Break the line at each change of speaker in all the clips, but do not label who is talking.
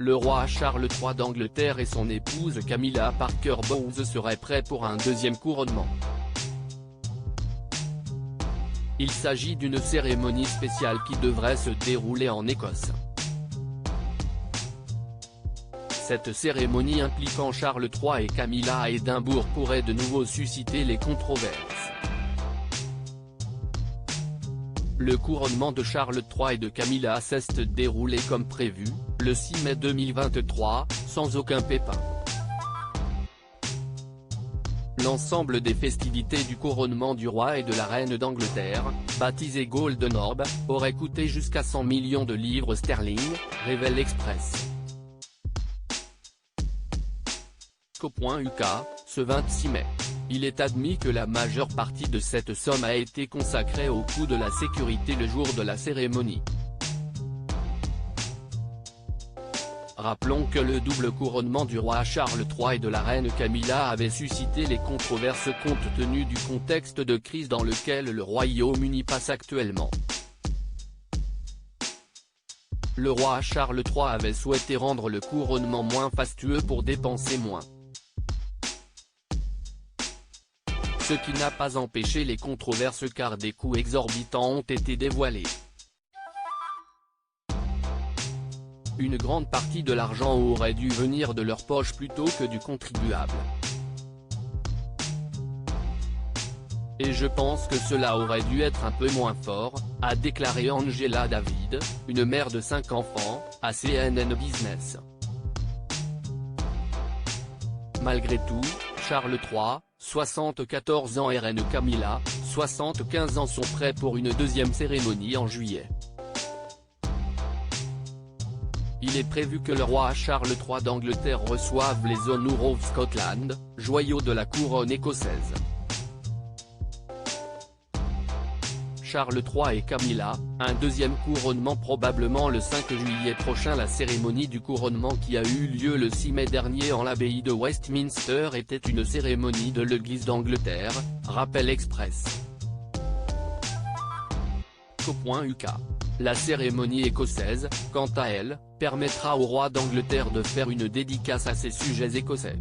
Le roi Charles III d'Angleterre et son épouse Camilla Parker Bowles seraient prêts pour un deuxième couronnement. Il s'agit d'une cérémonie spéciale qui devrait se dérouler en Écosse. Cette cérémonie impliquant Charles III et Camilla à Édimbourg pourrait de nouveau susciter les controverses. Le couronnement de Charles III et de Camilla s'est déroulé comme prévu, le 6 mai 2023, sans aucun pépin. L'ensemble des festivités du couronnement du roi et de la reine d'Angleterre, baptisé Golden Orb, aurait coûté jusqu'à 100 millions de livres sterling, révèle l'Express. Co.uk, ce 26 mai. Il est admis que la majeure partie de cette somme a été consacrée au coût de la sécurité le jour de la cérémonie. Rappelons que le double couronnement du roi Charles III et de la reine Camilla avait suscité les controverses compte tenu du contexte de crise dans lequel le Royaume-Uni passe actuellement. Le roi Charles III avait souhaité rendre le couronnement moins fastueux pour dépenser moins. Ce qui n'a pas empêché les controverses car des coûts exorbitants ont été dévoilés. Une grande partie de l'argent aurait dû venir de leur poche plutôt que du contribuable. Et je pense que cela aurait dû être un peu moins fort, a déclaré Angela David, une mère de 5 enfants, à CNN Business. Malgré tout, Charles III, 74 ans et reine Camilla, 75 ans sont prêts pour une deuxième cérémonie en juillet. Il est prévu que le roi Charles III d'Angleterre reçoive les Honours of Scotland, joyaux de la couronne écossaise. Charles III et Camilla, un deuxième couronnement probablement le 5 juillet prochain. La cérémonie du couronnement qui a eu lieu le 6 mai dernier en l'abbaye de Westminster était une cérémonie de l'Église d'Angleterre, rappelle Express. Co.uk. La cérémonie écossaise, quant à elle, permettra au roi d'Angleterre de faire une dédicace à ses sujets écossais.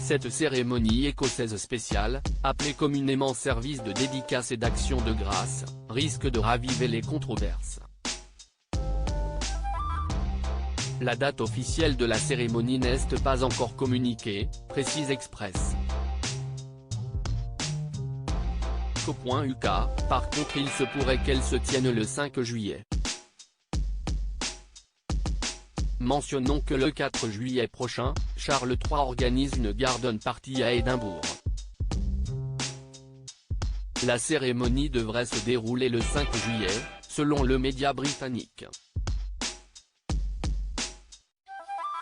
Cette cérémonie écossaise spéciale, appelée communément service de dédicace et d'action de grâce, risque de raviver les controverses. La date officielle de la cérémonie n'est pas encore communiquée, précise Express. Co.uk, par contre il se pourrait qu'elle se tienne le 5 juillet. Mentionnons que le 4 juillet prochain, Charles III organise une garden party à Édimbourg. La cérémonie devrait se dérouler le 5 juillet, selon le média britannique.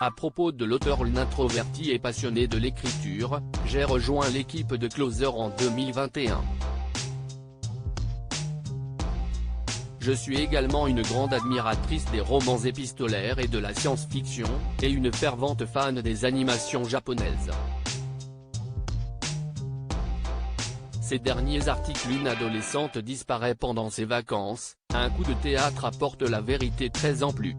À propos de l'auteur introverti et passionné de l'écriture, j'ai rejoint l'équipe de Closer en 2021. Je suis également une grande admiratrice des romans épistolaires et de la science-fiction, et une fervente fan des animations japonaises. Ces derniers articles. Une adolescente disparaît pendant ses vacances, un coup de théâtre apporte la vérité 13 ans plus.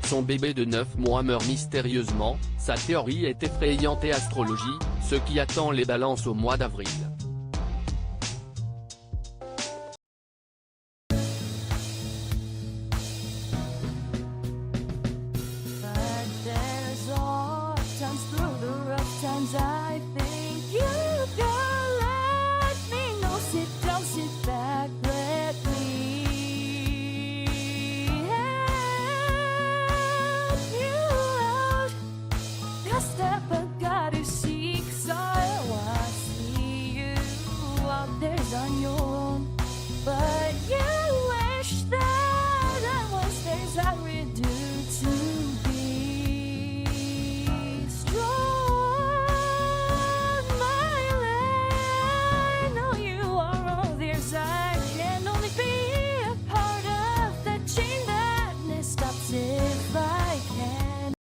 Son bébé de 9 mois meurt mystérieusement, sa théorie est effrayante et astrologie, ce qui attend les balances au mois d'avril.